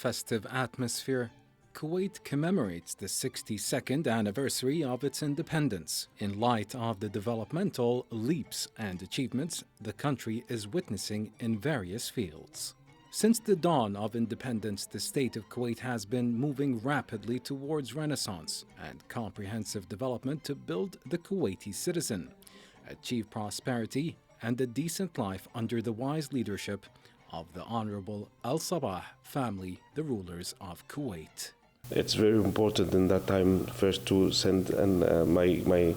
festive atmosphere, Kuwait commemorates the 62nd anniversary of its independence. In light of the developmental leaps and achievements the country is witnessing in various fields. Since the dawn of independence, the state of Kuwait has been moving rapidly towards renaissance and comprehensive development to build the Kuwaiti citizen, achieve prosperity and a decent life under the wise leadership of the Honorable Al Sabah family, the rulers of Kuwait. It's very important in that time first to send my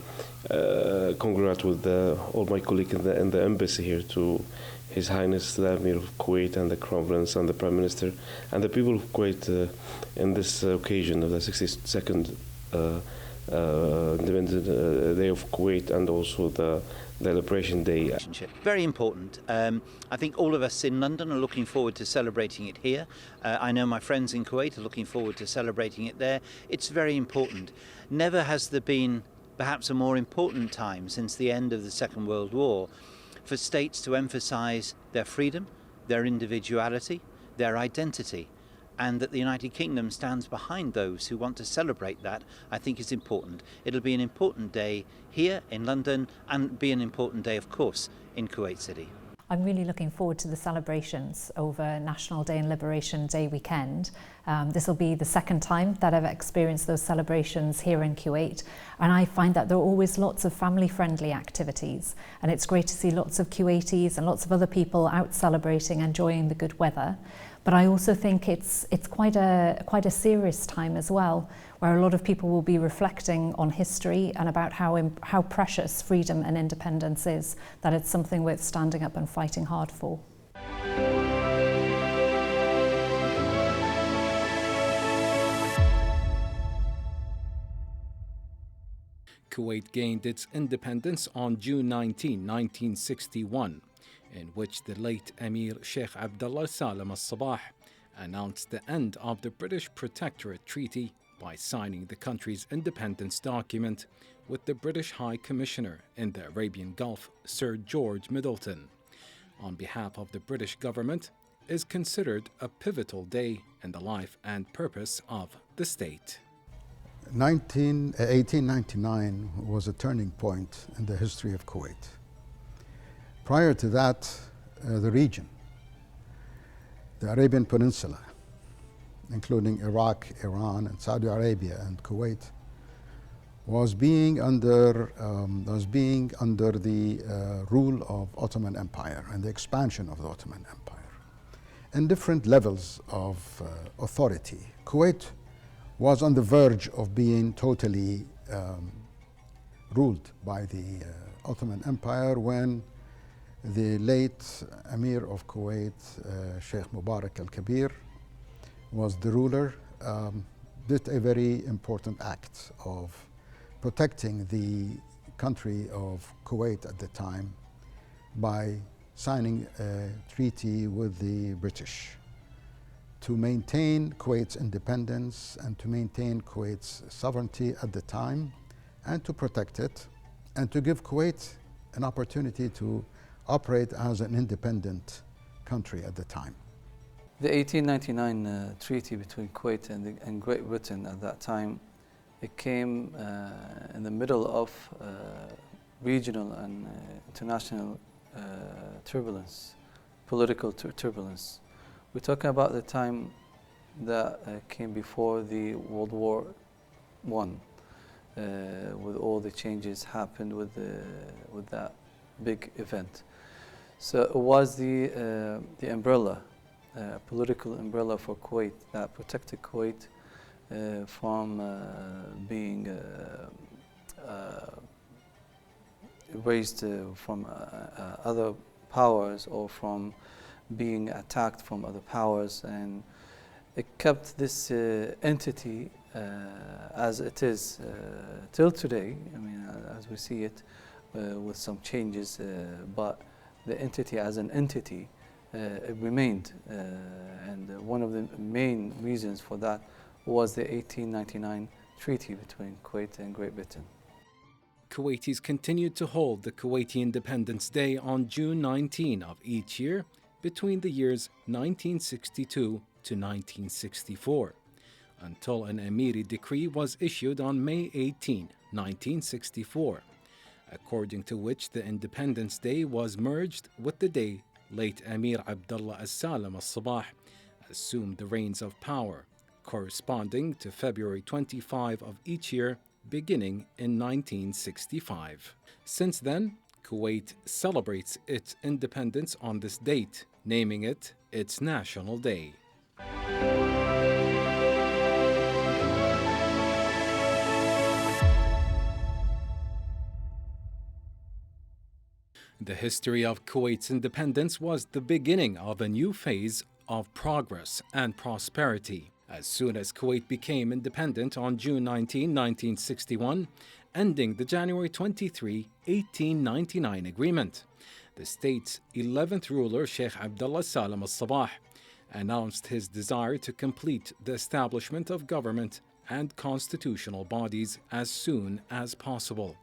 congrat with all my colleagues in the embassy here to His Highness the Emir of Kuwait and the Crown Prince and the Prime Minister and the people of Kuwait in this occasion of the 62nd Independent Day of Kuwait and also the Liberation Day. Very important. I think all of us in London are looking forward to celebrating it here. I know my friends in Kuwait are looking forward to celebrating it there. It's very important. Never has there been perhaps a more important time since the end of the Second World War for states to emphasize their freedom, their individuality, their identity. And that the United Kingdom stands behind those who want to celebrate that, I think is important. It'll be an important day here in London and be an important day, of course, in Kuwait City. I'm really looking forward to the celebrations over National Day and Liberation Day weekend. This will be the second time that I've experienced those celebrations here in Kuwait, and I find that there are always lots of family-friendly activities, and it's great to see lots of Kuwaitis and lots of other people out celebrating, enjoying the good weather. But I also think it's quite a serious time as well, where a lot of people will be reflecting on history and about how precious freedom and independence is, that it's something worth standing up and fighting hard for. Kuwait gained its independence on June 19, 1961. In which the late Emir Sheikh Abdullah Salam Al Sabah announced the end of the British Protectorate Treaty by signing the country's independence document with the British High Commissioner in the Arabian Gulf, Sir George Middleton. On behalf of the British government, is considered a pivotal day in the life and purpose of the state. 1899 was a turning point in the history of Kuwait. Prior to that, the region, the Arabian Peninsula, including Iraq, Iran, and Saudi Arabia and Kuwait, was being under the rule of Ottoman Empire and the expansion of the Ottoman Empire, and different levels of authority. Kuwait was on the verge of being totally ruled by the Ottoman Empire when the late Emir of Kuwait, Sheikh Mubarak al-Kabir, was the ruler, did a very important act of protecting the country of Kuwait at the time by signing a treaty with the British to maintain Kuwait's independence and to maintain Kuwait's sovereignty at the time and to protect it and to give Kuwait an opportunity to operate as an independent country at the time. The 1899 treaty between Kuwait and Great Britain at that time, it came in the middle of regional and international turbulence, political turbulence. We're talking about the time that came before the World War I, with all the changes happened with that big event. So it was the umbrella, political umbrella for Kuwait that protected Kuwait from being raised from other powers or from being attacked from other powers, and it kept this entity as it is till today. I mean, as we see it, with some changes, but the entity as an entity, it remained, and one of the main reasons for that was the 1899 treaty between Kuwait and Great Britain. Kuwaitis continued to hold the Kuwaiti Independence Day on June 19 of each year between the years 1962 to 1964, until an Emiri decree was issued on May 18, 1964, according to which the Independence Day was merged with the day late Emir Abdullah As-Salam Al-Sabah assumed the reins of power, corresponding to February 25 of each year, beginning in 1965. Since then, Kuwait celebrates its independence on this date, naming it its National Day. The history of Kuwait's independence was the beginning of a new phase of progress and prosperity. As soon as Kuwait became independent on June 19, 1961, ending the January 23, 1899 agreement, the state's 11th ruler, Sheikh Abdullah Salam Al-Sabah, announced his desire to complete the establishment of government and constitutional bodies as soon as possible.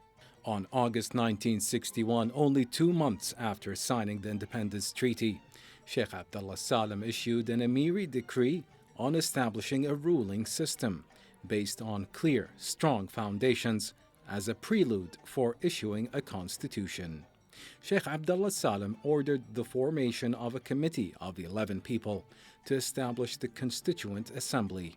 On August 1961, only 2 months after signing the Independence Treaty, Sheikh Abdullah Salam issued an Emiri decree on establishing a ruling system based on clear, strong foundations as a prelude for issuing a constitution. Sheikh Abdullah Salam ordered the formation of a committee of 11 people to establish the Constituent Assembly.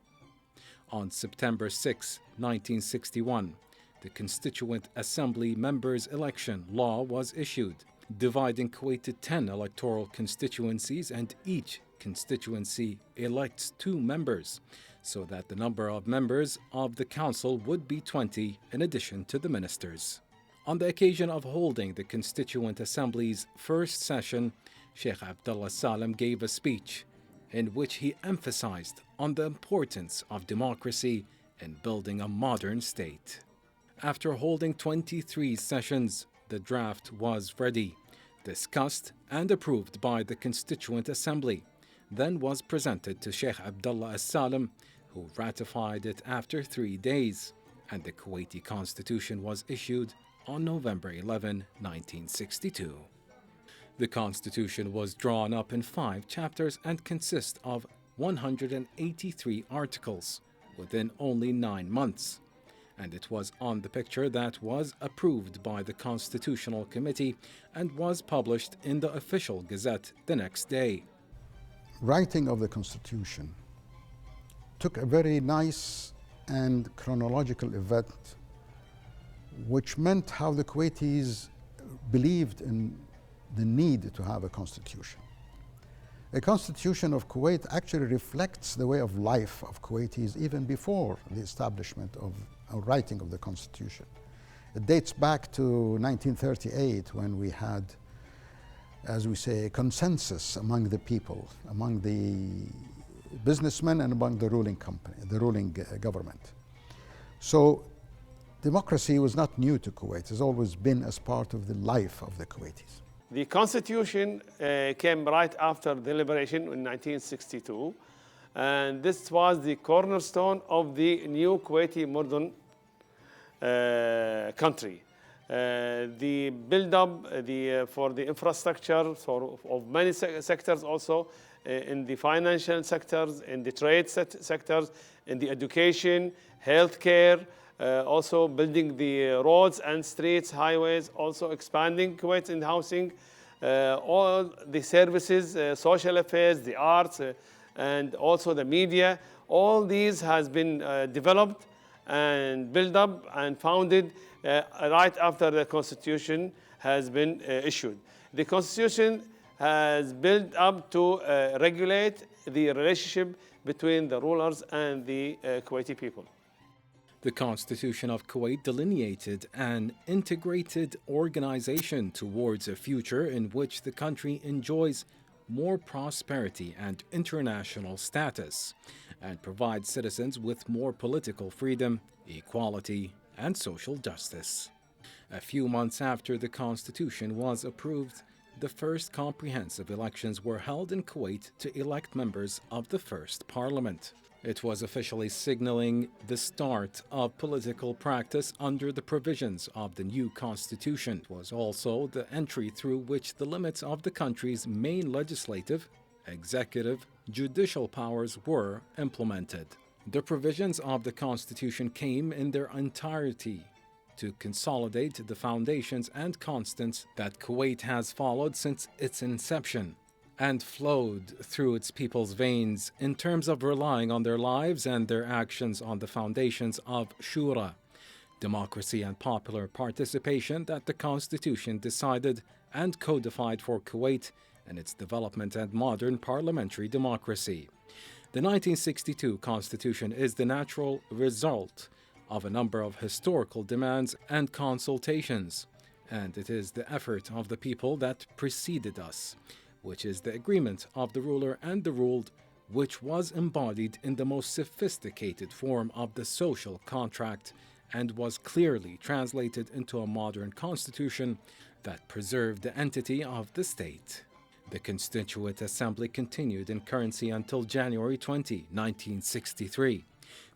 On September 6, 1961, the Constituent Assembly members' election law was issued, dividing Kuwait to 10 electoral constituencies, and each constituency elects 2 members, so that the number of members of the council would be 20 in addition to the ministers. On the occasion of holding the Constituent Assembly's first session, Sheikh Abdullah Salam gave a speech in which he emphasized on the importance of democracy in building a modern state. After holding 23 sessions, the draft was ready, discussed and approved by the Constituent Assembly, then was presented to Sheikh Abdullah As-Salam, who ratified it after 3 days, and the Kuwaiti Constitution was issued on November 11, 1962. The Constitution was drawn up in 5 chapters and consists of 183 articles within only 9 months, and it was on the picture that was approved by the Constitutional Committee and was published in the official Gazette the next day. Writing of the Constitution took a very nice and chronological event, which meant how the Kuwaitis believed in the need to have a constitution. A constitution of Kuwait actually reflects the way of life of Kuwaitis even before the establishment of writing of the constitution. It dates back to 1938, when we had, as we say, a consensus among the people, among the businessmen and among the ruling government. So democracy was not new to Kuwait. It has always been as part of the life of the Kuwaitis. The constitution came right after the liberation in 1962, and this was the cornerstone of the new Kuwaiti modern country. The build-up for the infrastructure of many sectors, also in the financial sectors, in the trade sectors, in the education, healthcare, also building the roads and streets, highways, also expanding Kuwait in housing, all the services, social affairs, the arts, and also the media. All these has been developed and built up and founded right after the Constitution has been issued. The Constitution has built up to regulate the relationship between the rulers and the Kuwaiti people. The Constitution of Kuwait delineated an integrated organization towards a future in which the country enjoys more prosperity and international status, and provides citizens with more political freedom, equality, and social justice. A few months after the Constitution was approved, the first comprehensive elections were held in Kuwait to elect members of the first parliament. It was officially signaling the start of political practice under the provisions of the new constitution. It was also the entry through which the limits of the country's main legislative executive, judicial powers were implemented. The provisions of the Constitution came in their entirety to consolidate the foundations and constants that Kuwait has followed since its inception and flowed through its people's veins in terms of relying on their lives and their actions on the foundations of Shura, democracy and popular participation that the Constitution decided and codified for Kuwait and its development and modern parliamentary democracy. The 1962 Constitution is the natural result of a number of historical demands and consultations, and it is the effort of the people that preceded us, which is the agreement of the ruler and the ruled, which was embodied in the most sophisticated form of the social contract and was clearly translated into a modern constitution that preserved the entity of the state. The Constituent Assembly continued in currency until January 20, 1963,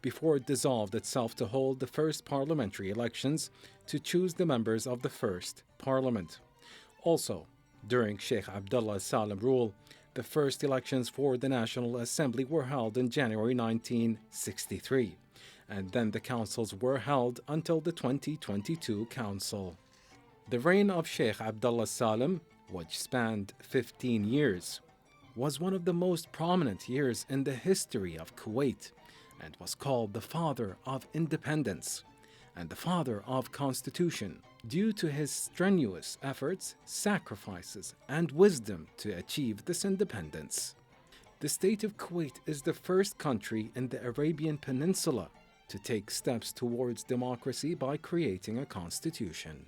before it dissolved itself to hold the first parliamentary elections to choose the members of the first parliament. Also, during Sheikh Abdullah Salim rule, the first elections for the National Assembly were held in January 1963, and then the councils were held until the 2022 council. The reign of Sheikh Abdullah Salim, which spanned 15 years, was one of the most prominent years in the history of Kuwait and was called the father of independence and the father of constitution due to his strenuous efforts, sacrifices, and wisdom to achieve this independence. The state of Kuwait is the first country in the Arabian Peninsula to take steps towards democracy by creating a constitution.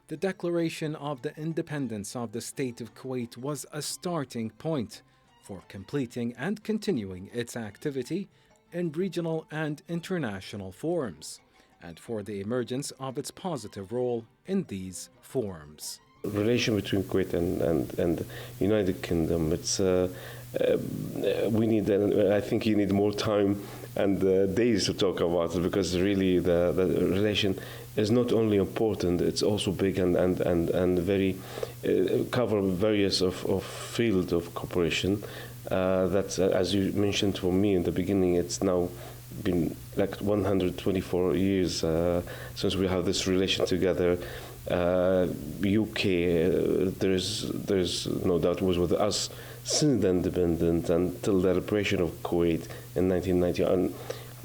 The declaration of the independence of the State of Kuwait was a starting point for completing and continuing its activity in regional and international forums, and for the emergence of its positive role in these forums. Relation between Kuwait and United Kingdom, it's we need, I think you need more time and days to talk about it, because really the relation is not only important, it's also big and very cover various of field of cooperation. That's as you mentioned for me in the beginning, it's now been like 124 years since we have this relation together. UK, there's no doubt, was with us since the independence until the liberation of Kuwait in 1990. And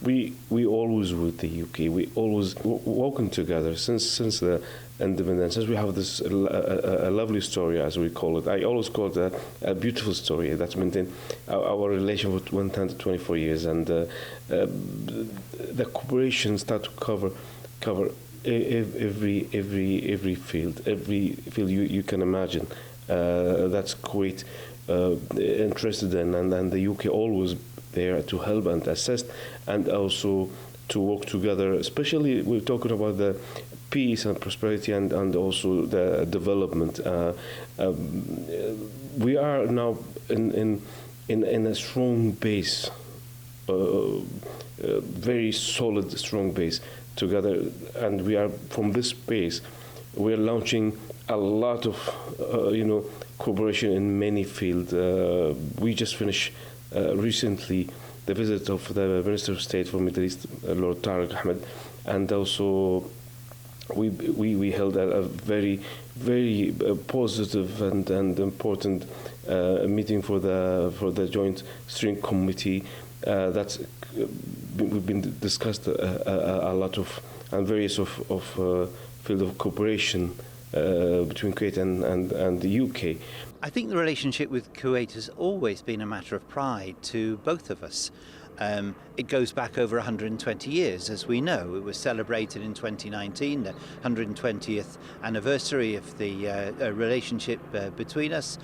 we always with the UK. We always walking together since the independence. Since we have this a lovely story, as we call it. I always call it a beautiful story that's maintained our relation for 124 years, and the cooperation start to cover every field you can imagine. That's Kuwait interested in, and the UK always there to help and assist, and also to work together. Especially we're talking about the peace and prosperity and also the development. We are now in a strong base, very solid, strong base together, and we are from this base. We are launching a lot of cooperation in many fields. We just finished recently the visit of the Minister of State for Middle East, Lord Tariq Ahmed, and also we held a very positive and important meeting for the Joint Steering Committee. That's we've been discussed a lot of and various of field of cooperation between Kuwait and the UK. I think the relationship with Kuwait has always been a matter of pride to both of us. It goes back over 120 years, as we know. It was celebrated in 2019, the 120th anniversary of the relationship between us,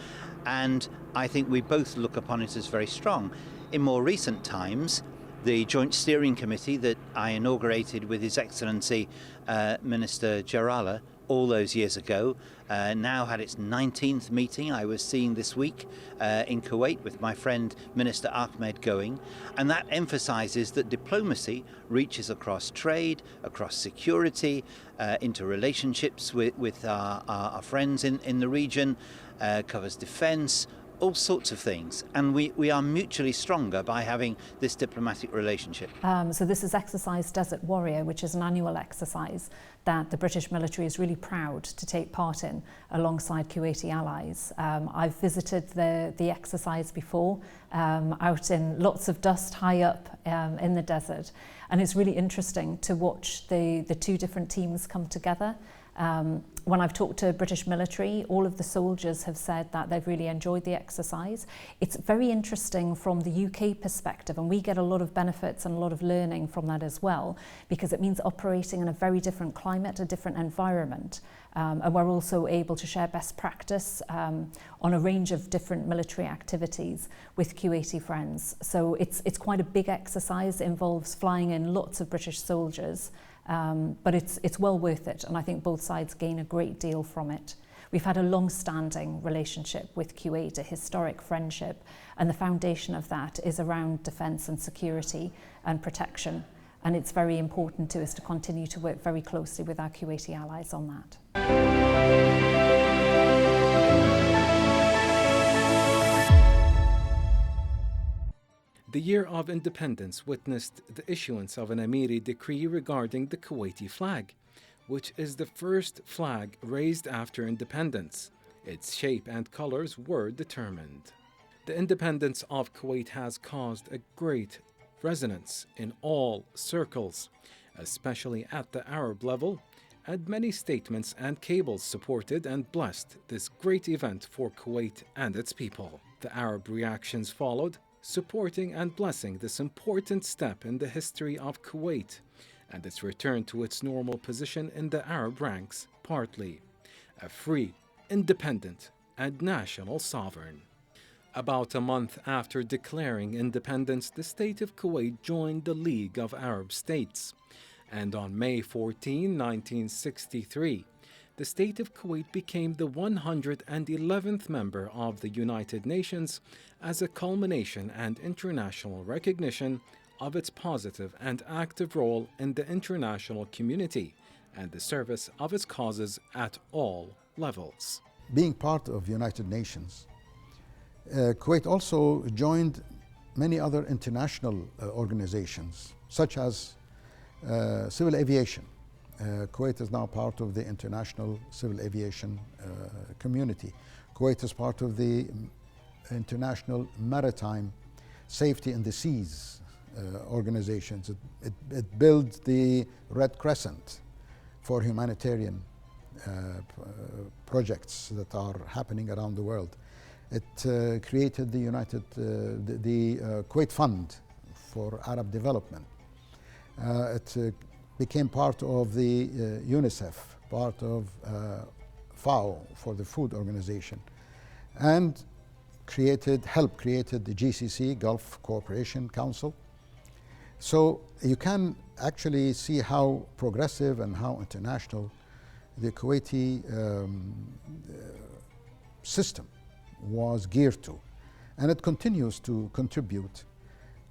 and I think we both look upon it as very strong. In more recent times, the Joint Steering Committee that I inaugurated with His Excellency Minister Jarala all those years ago, now had its 19th meeting. I was seeing this week in Kuwait with my friend Minister Ahmed Going, and that emphasizes that diplomacy reaches across trade, across security, into relationships with our friends in the region, covers defense, all sorts of things, and we are mutually stronger by having this diplomatic relationship. So this is exercise Desert Warrior, which is an annual exercise that the British military is really proud to take part in alongside Kuwaiti allies. I've visited the exercise before, out in lots of dust high up in the desert, and it's really interesting to watch the two different teams come together. When I've talked to British military, all of the soldiers have said that they've really enjoyed the exercise. It's very interesting from the UK perspective, and we get a lot of benefits and a lot of learning from that as well, because it means operating in a very different climate, a different environment. And we're also able to share best practice on a range of different military activities with Kuwaiti friends. So it's quite a big exercise. It involves flying in lots of British soldiers. But it's well worth it, and I think both sides gain a great deal from it. We've had a long-standing relationship with Kuwait, a historic friendship, and the foundation of that is around defence and security and protection, and it's very important to us to continue to work very closely with our Kuwaiti allies on that. The year of independence witnessed the issuance of an Amiri decree regarding the Kuwaiti flag, which is the first flag raised after independence. Its shape and colors were determined. The independence of Kuwait has caused a great resonance in all circles, especially at the Arab level, and many statements and cables supported and blessed this great event for Kuwait and its people. The Arab reactions followed, supporting and blessing this important step in the history of Kuwait and its return to its normal position in the Arab ranks, partly a free, independent, and national sovereign. About a month after declaring independence, the state of Kuwait joined the League of Arab States, and on May 14, 1963, the state of Kuwait became the 111th member of the United Nations as a culmination and international recognition of its positive and active role in the international community and the service of its causes at all levels. Being part of United Nations, Kuwait also joined many other international organizations, such as civil aviation. Kuwait is now part of the international civil aviation community. Kuwait is part of the international maritime safety in the seas organizations. It built the Red Crescent for humanitarian projects that are happening around the world. It created the Kuwait Fund for Arab Development. It became part of the UNICEF, part of FAO for the Food Organization, and helped create the GCC, Gulf Cooperation Council. So you can actually see how progressive and how international the Kuwaiti system was geared to. And it continues to contribute.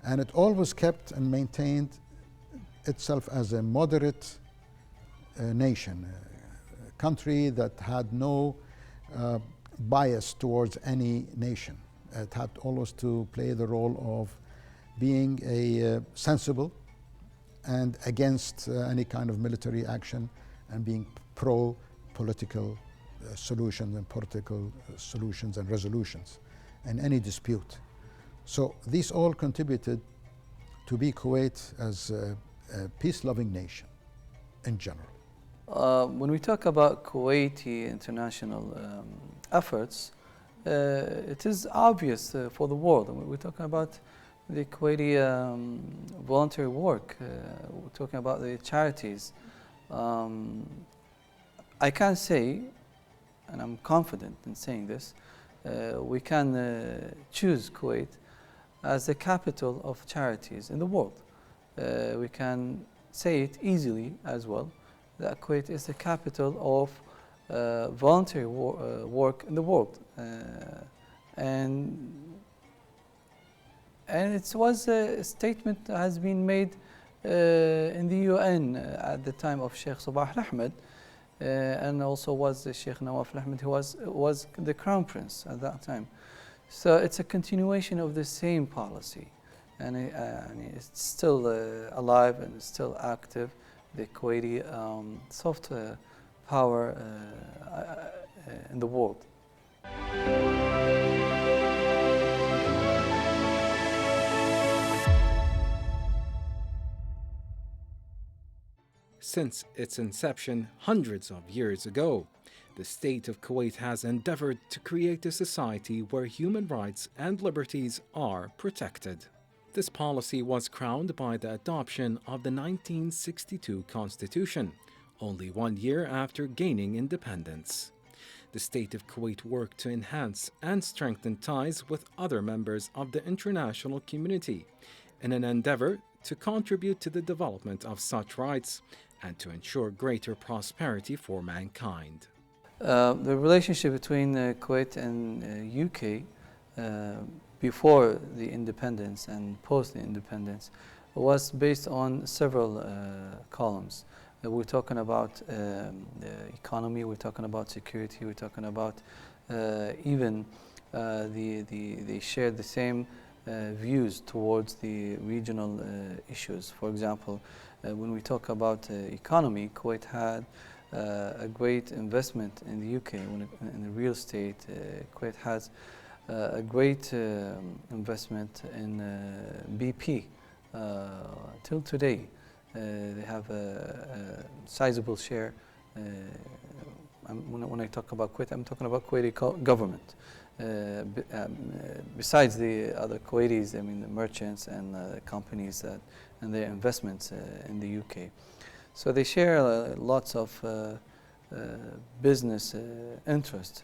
And it always kept and maintained itself as a moderate nation, a country that had no bias towards any nation. It had always to play the role of being a sensible and against any kind of military action, and being pro-political solutions and resolutions in any dispute. So these all contributed to be Kuwait as a peace-loving nation in general. When we talk about Kuwaiti international efforts, it is obvious for the world. We're talking about the Kuwaiti voluntary work. We're talking about the charities. I can say, and I'm confident in saying this, we can choose Kuwait as the capital of charities in the world. We can say it easily as well, that Kuwait is the capital of voluntary work in the world. And it was a statement that has been made in the UN at the time of Sheikh Sabah al-Ahmed, and also was Sheikh Nawaf al-Ahmed, who was the crown prince at that time. So it's a continuation of the same policy, and it's still alive and it's still active. The Kuwaiti soft power in the world. Since its inception hundreds of years ago, the state of Kuwait has endeavored to create a society where human rights and liberties are protected. This policy was crowned by the adoption of the 1962 Constitution, only 1 year after gaining independence. The state of Kuwait worked to enhance and strengthen ties with other members of the international community in an endeavor to contribute to the development of such rights and to ensure greater prosperity for mankind. The relationship between Kuwait and UK before the independence and post the independence was based on several columns. We're talking about the economy, we're talking about security, we're talking about even they shared the same views towards the regional issues. For example, when we talk about economy, Kuwait had a great investment in the UK in the real estate. Kuwait has a great investment in BP till today. They have a sizable share. When I talk about Kuwait, I'm talking about Kuwaiti government. Besides the other Kuwaitis, I mean the merchants and companies and their investments in the UK. So they share lots of business interest.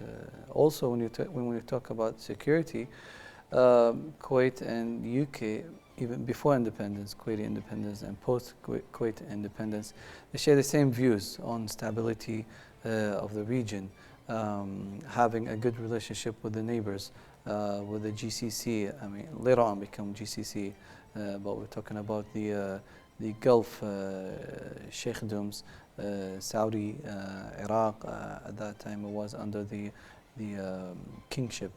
Also, when we talk about security, Kuwait and UK, even before independence, Kuwaiti independence and post-Kuwait independence, they share the same views on stability of the region, having a good relationship with the neighbors, with the GCC. I mean, later on become GCC, but we're talking about the Gulf Sheikdoms, Saudi, Iraq. At that time, it was under the kingship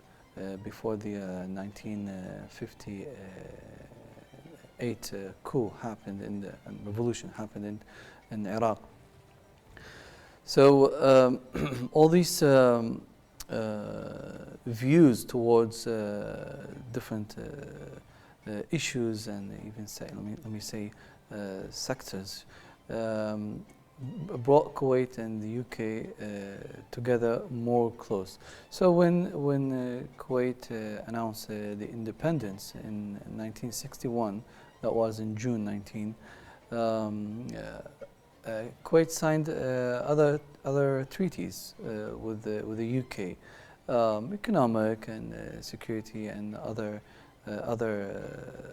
before the 1958 coup happened and revolution happened in Iraq. So all these views towards different issues and even say, let me say sectors brought Kuwait and the UK together more close. So when Kuwait announced the independence in 1961, that was in June 19, Kuwait signed other treaties with the UK, economic and security and other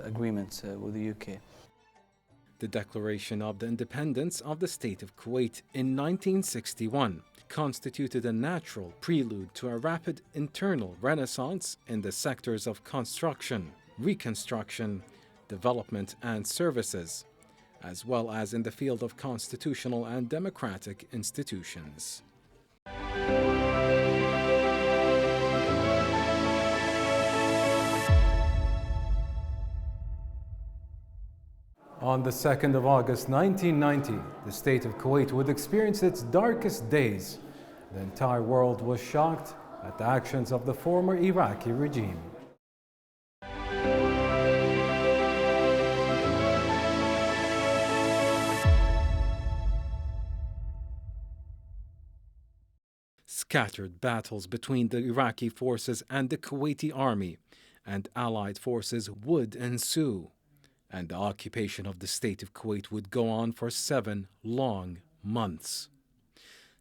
agreements with the UK. The declaration of the independence of the state of Kuwait in 1961 constituted a natural prelude to a rapid internal renaissance in the sectors of construction, reconstruction, development and services, as well as in the field of constitutional and democratic institutions. On the 2nd of August 1990, the state of Kuwait would experience its darkest days. The entire world was shocked at the actions of the former Iraqi regime. Scattered battles between the Iraqi forces and the Kuwaiti army and allied forces would ensue, and the occupation of the state of Kuwait would go on for 7 long months.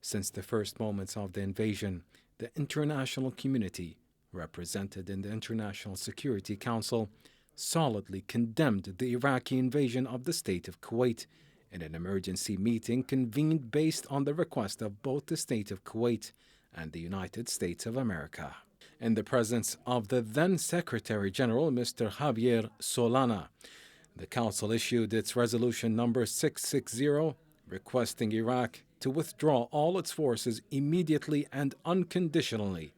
Since the first moments of the invasion, the international community, represented in the International Security Council, solidly condemned the Iraqi invasion of the state of Kuwait in an emergency meeting convened based on the request of both the State of Kuwait and the United States of America. In the presence of the then Secretary General, Mr. Javier Solana, the Council issued its resolution number 660, requesting Iraq to withdraw all its forces immediately and unconditionally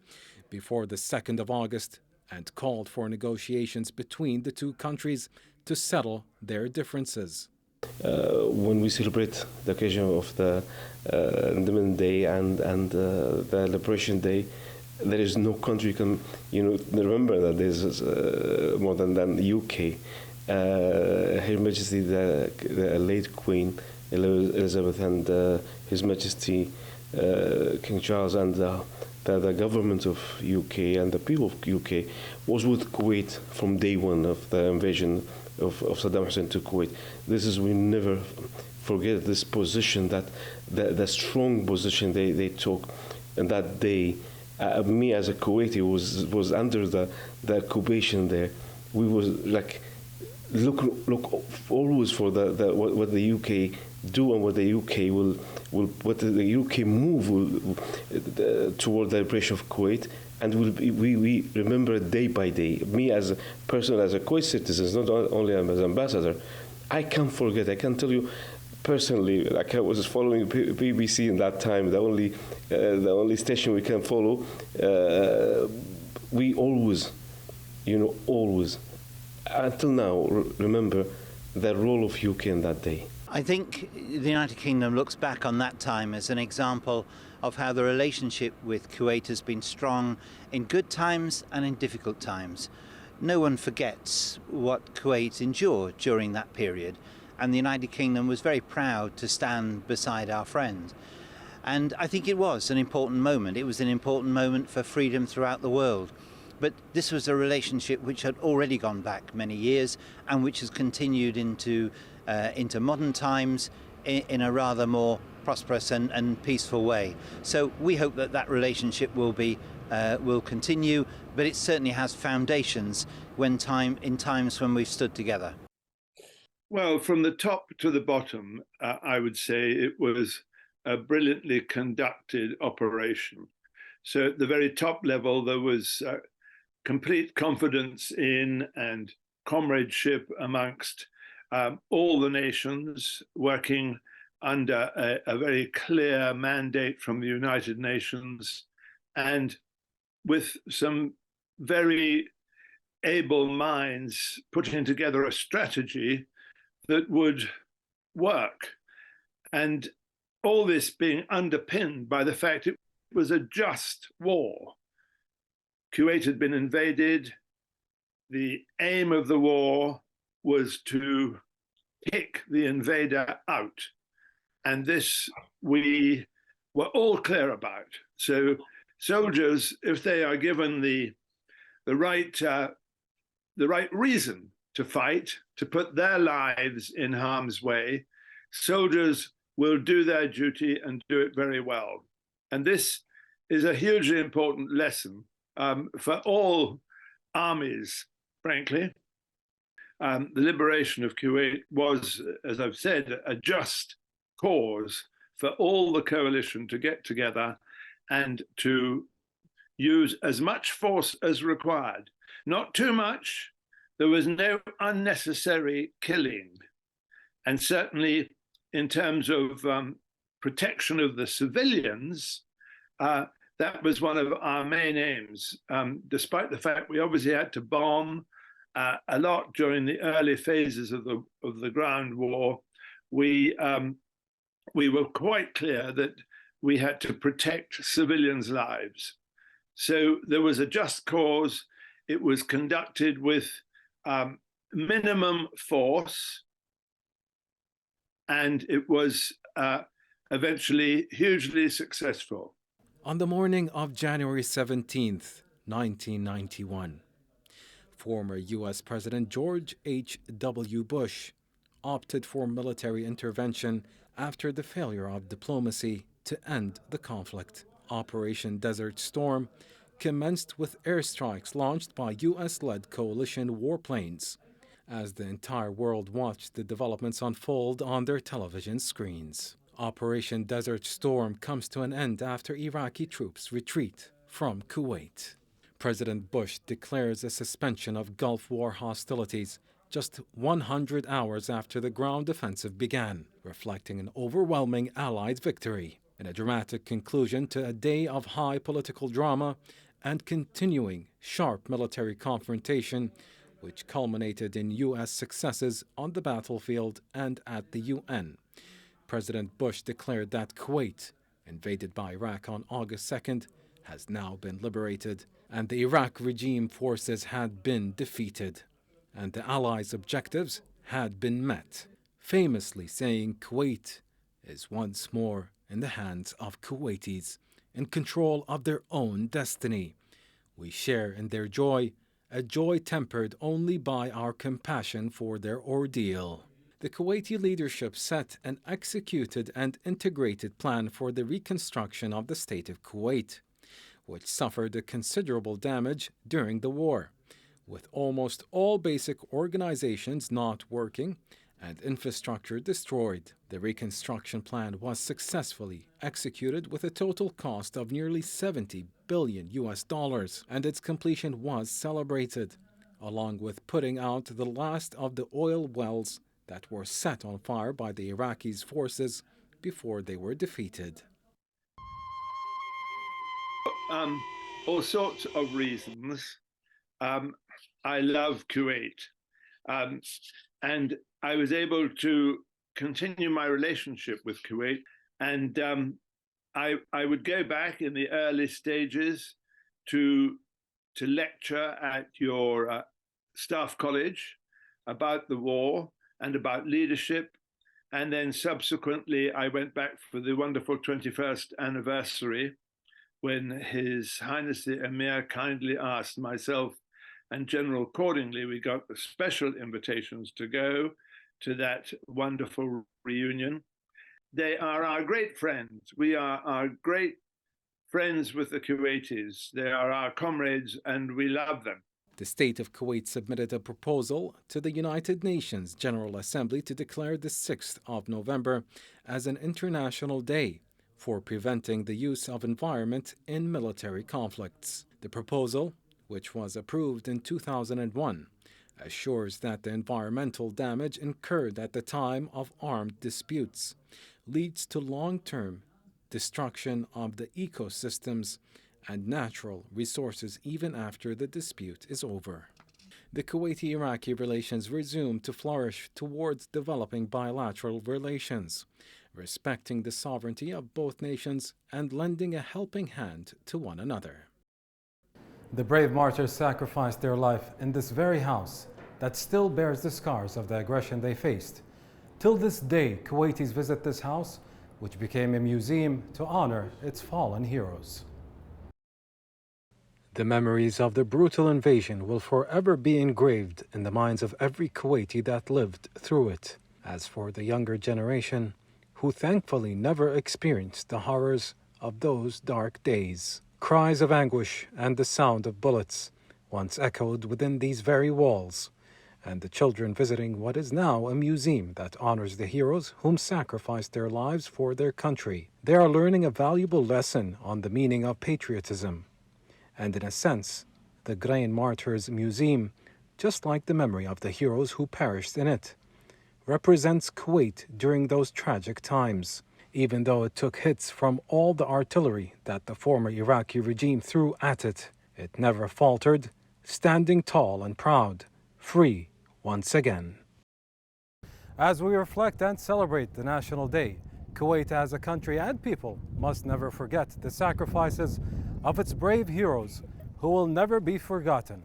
before the 2nd of August and called for negotiations between the two countries to settle their differences. When we celebrate the occasion of the Independence Day and the Liberation Day, there is no country can remember that there's more than the UK. Her Majesty the late Queen Elizabeth and His Majesty King Charles and the government of UK and the people of UK was with Kuwait from day one of the invasion of Saddam Hussein to Kuwait. We never forget this position, that the strong position they took, and that day. Me as a Kuwaiti was under the occupation there. We was like look always for what the UK do and what the UK what the UK move toward the liberation of Kuwait, and we remember day by day. Me as a person, as a Kuwait citizen, not only as an ambassador, I can't forget. I can tell you personally, like I was following BBC in that time, the only station we can follow. We always, always, until now, remember the role of UK in that day. I think the United Kingdom looks back on that time as an example of how the relationship with Kuwait has been strong in good times and in difficult times. No one forgets what Kuwait endured during that period, and the United Kingdom was very proud to stand beside our friend. And I think it was an important moment. It was an important moment for freedom throughout the world. But this was a relationship which had already gone back many years and which has continued into modern times in a rather more prosperous and peaceful way. So we hope that relationship will continue, but it certainly has foundations in times when we've stood together. Well, from the top to the bottom, I would say it was a brilliantly conducted operation. So at the very top level, there was complete confidence in and comradeship amongst all the nations, working under a very clear mandate from the United Nations, and with some very able minds putting together a strategy that would work. And all this being underpinned by the fact it was a just war. Kuwait had been invaded. The aim of the war was to kick the invader out. And this we were all clear about. So soldiers, if they are given the right reason to fight, to put their lives in harm's way, soldiers will do their duty and do it very well. And this is a hugely important lesson for all armies, frankly. The liberation of Kuwait was, as I've said, a just cause for all the coalition to get together and to use as much force as required. Not too much. There was no unnecessary killing. And certainly in terms of protection of the civilians, that was one of our main aims, despite the fact we obviously had to bomb a lot during the early phases of the ground war. We were quite clear that we had to protect civilians' lives. So there was a just cause. It was conducted with minimum force, and it was eventually hugely successful. On the morning of January 17th, 1991, former U.S. President George H.W. Bush opted for military intervention after the failure of diplomacy to end the conflict. Operation Desert Storm commenced with airstrikes launched by U.S.-led coalition warplanes as the entire world watched the developments unfold on their television screens. Operation Desert Storm comes to an end after Iraqi troops retreat from Kuwait. President Bush declares a suspension of Gulf War hostilities just 100 hours after the ground offensive began, reflecting an overwhelming Allied victory. In a dramatic conclusion to a day of high political drama and continuing sharp military confrontation, which culminated in U.S. successes on the battlefield and at the UN. President Bush declared that Kuwait, invaded by Iraq on August 2nd, has now been liberated, and the Iraq regime forces had been defeated, and the Allies' objectives had been met, famously saying Kuwait is once more in the hands of Kuwaitis, in control of their own destiny. We share in their joy, a joy tempered only by our compassion for their ordeal. The Kuwaiti leadership set an executed and integrated plan for the reconstruction of the state of Kuwait, which suffered a considerable damage during the war, with almost all basic organizations not working and infrastructure destroyed. The reconstruction plan was successfully executed with a total cost of nearly $70 billion, and its completion was celebrated, along with putting out the last of the oil wells that were set on fire by the Iraqis' forces before they were defeated. All sorts of reasons. I love Kuwait. And I was able to continue my relationship with Kuwait. And I would go back in the early stages to lecture at your staff college about the war and about leadership. And then subsequently, I went back for the wonderful 21st anniversary when His Highness the Emir kindly asked myself and General Cordingley, we got the special invitations to go to that wonderful reunion. They are our great friends. We are our great friends with the Kuwaitis. They are our comrades and we love them. The state of Kuwait submitted a proposal to the United Nations General Assembly to declare the 6th of November as an international day for preventing the use of environment in military conflicts. The proposal, which was approved in 2001, assures that the environmental damage incurred at the time of armed disputes leads to long-term destruction of the ecosystems and natural resources even after the dispute is over. The Kuwaiti-Iraqi relations resumed to flourish towards developing bilateral relations, respecting the sovereignty of both nations and lending a helping hand to one another. The brave martyrs sacrificed their life in this very house that still bears the scars of the aggression they faced. Till this day, Kuwaitis visit this house, which became a museum to honor its fallen heroes. The memories of the brutal invasion will forever be engraved in the minds of every Kuwaiti that lived through it. As for the younger generation, who thankfully never experienced the horrors of those dark days, cries of anguish and the sound of bullets once echoed within these very walls, and the children visiting what is now a museum that honors the heroes whom sacrificed their lives for their country. They are learning a valuable lesson on the meaning of patriotism. And in a sense, the Grain Martyrs Museum, just like the memory of the heroes who perished in it, represents Kuwait during those tragic times. Even though it took hits from all the artillery that the former Iraqi regime threw at it, it never faltered, standing tall and proud, free once again. As we reflect and celebrate the National Day, Kuwait as a country and people must never forget the sacrifices of its brave heroes who will never be forgotten.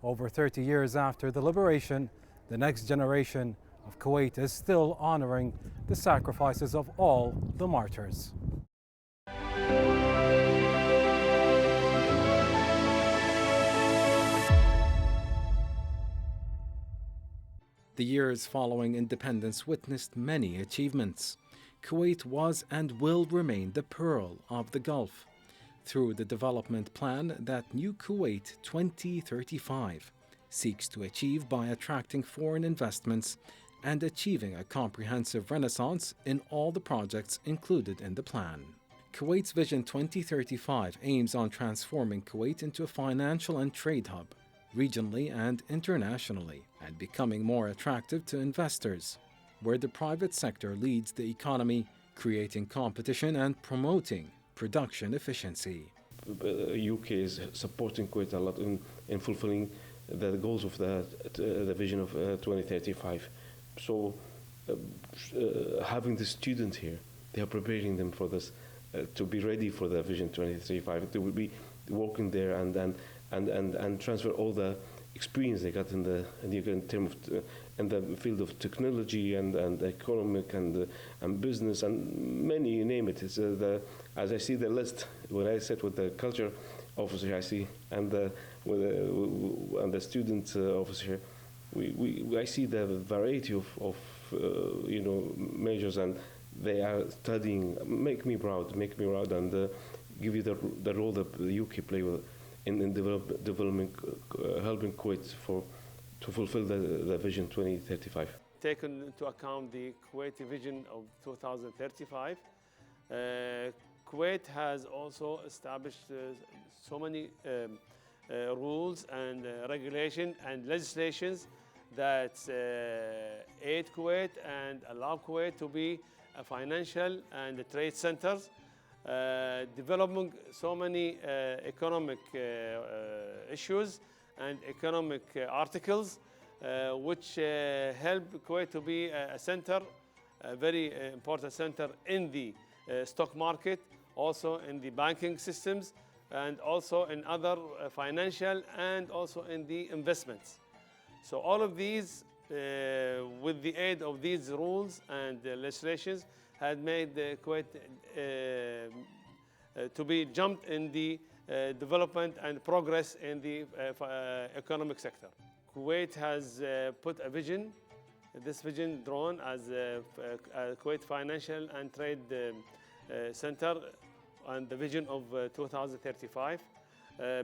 Over 30 years after the liberation, the next generation of Kuwait is still honoring the sacrifices of all the martyrs. The years following independence witnessed many achievements. Kuwait was and will remain the pearl of the Gulf. Through the development plan that New Kuwait 2035 seeks to achieve by attracting foreign investments and achieving a comprehensive renaissance in all the projects included in the plan. Kuwait's Vision 2035 aims on transforming Kuwait into a financial and trade hub, regionally and internationally, and becoming more attractive to investors, where the private sector leads the economy, creating competition and promoting production efficiency. UK is supporting Kuwait a lot in fulfilling the goals of the vision of 2035. So having the students here, they are preparing them for this, to be ready for the vision 2035. They will be working there and transfer all the experience they got in terms of in the field of technology and economic and business and many, you name it. It's as I see the list when I sit with the culture officer, I see and the student officer, I see the variety of majors, and they are studying. Make me proud, and give you the role that the UK play in developing, helping Kuwait to fulfill the Vision 2035. Taken into account the Kuwaiti Vision of 2035, Kuwait has also established so many rules and regulation and legislations that aid Kuwait and allow Kuwait to be a financial and a trade centers, developing so many economic issues and economic articles which help Kuwait to be a center, a very important center in the stock market, also in the banking systems, and also in other financial and also in the investments. So all of these, with the aid of these rules and legislations, had made Kuwait to be jumped in the development and progress in the economic sector. Kuwait has put a vision, this vision drawn as a Kuwait Financial and Trade Center, and the vision of 2035.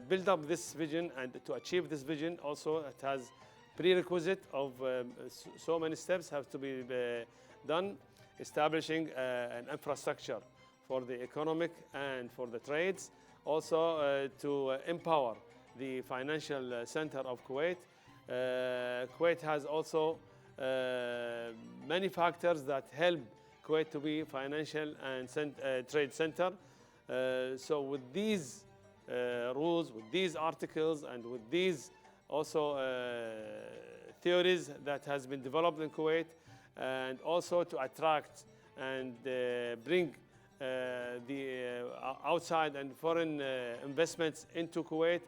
Build up this vision, and to achieve this vision also it has prerequisite of so many steps have to be done, establishing an infrastructure for the economic and for the trades, also to empower the financial center of Kuwait. Kuwait has also many factors that help Kuwait to be financial and trade center. So with these rules, with these articles, and with these also theories that has been developed in Kuwait, and also to attract and bring the outside and foreign investments into Kuwait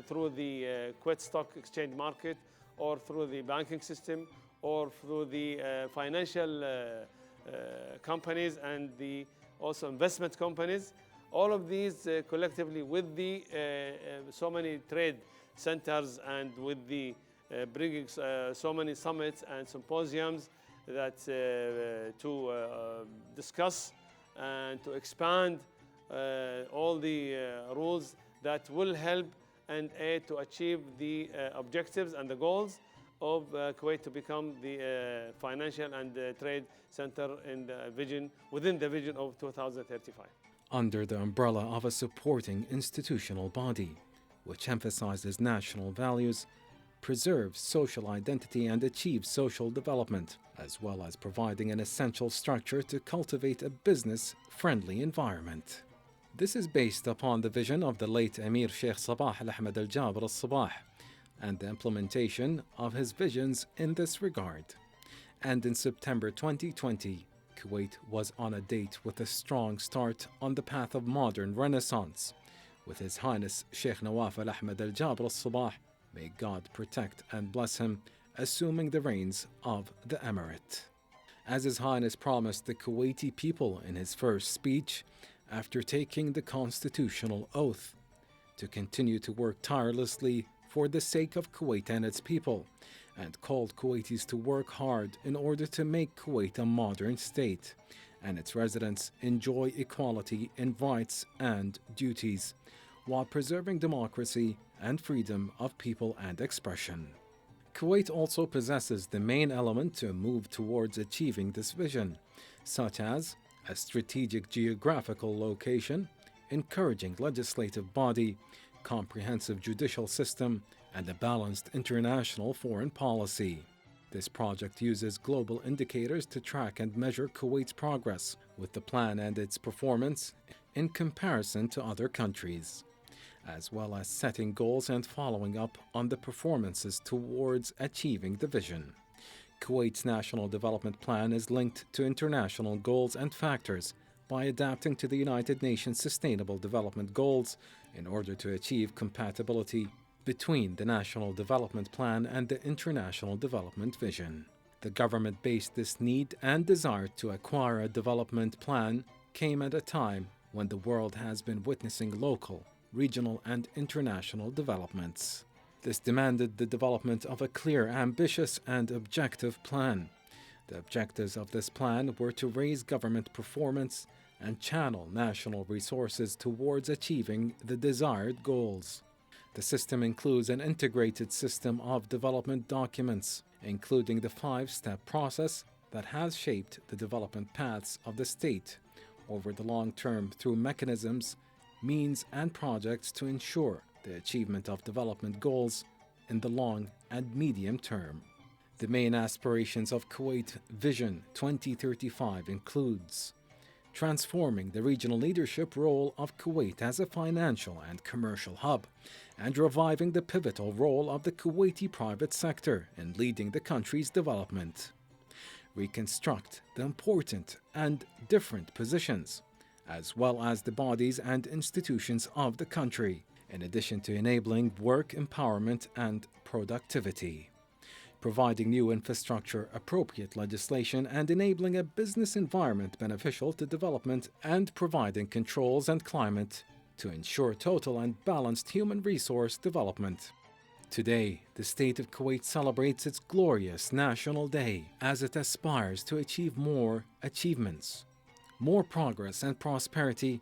through the Kuwait Stock Exchange market, or through the banking system, or through the financial companies and the also investment companies. All of these collectively with the so many trade centers, and with the bringing so many summits and symposiums that to discuss and to expand all the rules that will help and aid to achieve the objectives and the goals of Kuwait to become the financial and trade center in the vision, within the vision of 2035. Under the umbrella of a supporting institutional body, which emphasizes national values, preserves social identity, and achieves social development, as well as providing an essential structure to cultivate a business-friendly environment. This is based upon the vision of the late Emir Sheikh Sabah Al-Ahmed Al-Jaber Al-Sabah and the implementation of his visions in this regard. And in September 2020, Kuwait was on a date with a strong start on the path of modern renaissance, with His Highness Sheikh Nawaf Al-Ahmed Al-Jaber Al-Sabah, may God protect and bless him, assuming the reins of the Emirate. As His Highness promised the Kuwaiti people in his first speech, after taking the constitutional oath, to continue to work tirelessly for the sake of Kuwait and its people, and called Kuwaitis to work hard in order to make Kuwait a modern state, and its residents enjoy equality in rights and duties, while preserving democracy and freedom of people and expression. Kuwait also possesses the main element to move towards achieving this vision, such as a strategic geographical location, encouraging legislative body, comprehensive judicial system, and a balanced international foreign policy. This project uses global indicators to track and measure Kuwait's progress with the plan and its performance in comparison to other countries, as well as setting goals and following up on the performances towards achieving the vision. Kuwait's National Development Plan is linked to international goals and factors by adapting to the United Nations Sustainable Development Goals in order to achieve compatibility between the National Development Plan and the International Development Vision. The government based this need and desire to acquire a development plan came at a time when the world has been witnessing local, regional, and international developments. This demanded the development of a clear, ambitious, and objective plan. The objectives of this plan were to raise government performance and channel national resources towards achieving the desired goals. The system includes an integrated system of development documents, including the 5-step process that has shaped the development paths of the state over the long term through mechanisms, means, and projects to ensure the achievement of development goals in the long and medium term. The main aspirations of Kuwait Vision 2035 includes transforming the regional leadership role of Kuwait as a financial and commercial hub, and reviving the pivotal role of the Kuwaiti private sector in leading the country's development. Reconstruct the important and different positions, as well as the bodies and institutions of the country, in addition to enabling work empowerment and productivity. Providing new infrastructure, appropriate legislation, and enabling a business environment beneficial to development, and providing controls and climate to ensure total and balanced human resource development. Today, the state of Kuwait celebrates its glorious National Day as it aspires to achieve more achievements, more progress and prosperity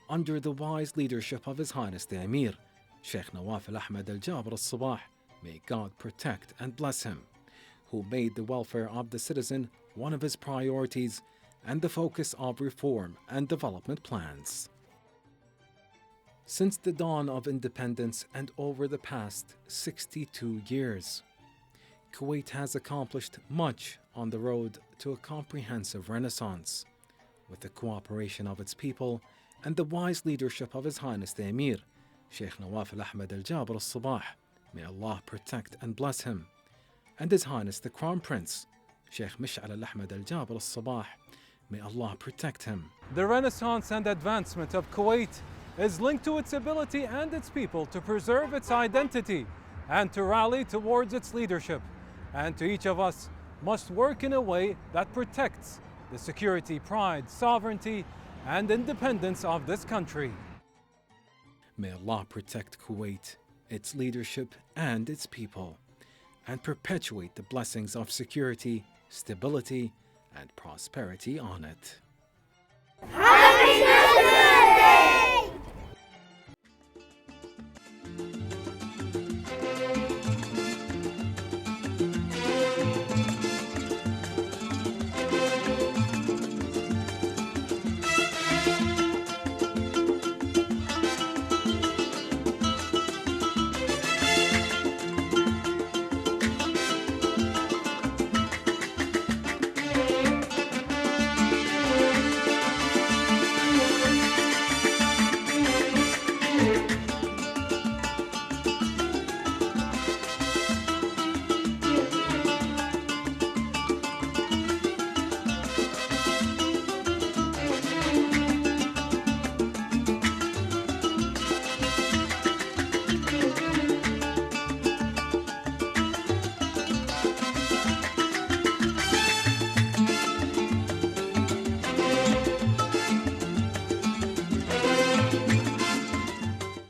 under the wise leadership of His Highness the Emir, Sheikh Nawaf Al-Ahmed Al-Jabr Al-Sabah. May God protect and bless him, who made the welfare of the citizen one of his priorities and the focus of reform and development plans. Since the dawn of independence and over the past 62 years, Kuwait has accomplished much on the road to a comprehensive renaissance. With the cooperation of its people and the wise leadership of His Highness the Emir, Sheikh Nawaf Al-Ahmed Al-Jabr Al-Sabah, may Allah protect and bless him, and His Highness the Crown Prince, Sheikh Mish'al Al-Ahmed Al-Jabr Al-Sabah, may Allah protect him. The renaissance and advancement of Kuwait is linked to its ability and its people to preserve its identity and to rally towards its leadership. And to each of us must work in a way that protects the security, pride, sovereignty, and independence of this country. May Allah protect Kuwait, its leadership, and its people, and perpetuate the blessings of security, stability, and prosperity on it. Happy National Day!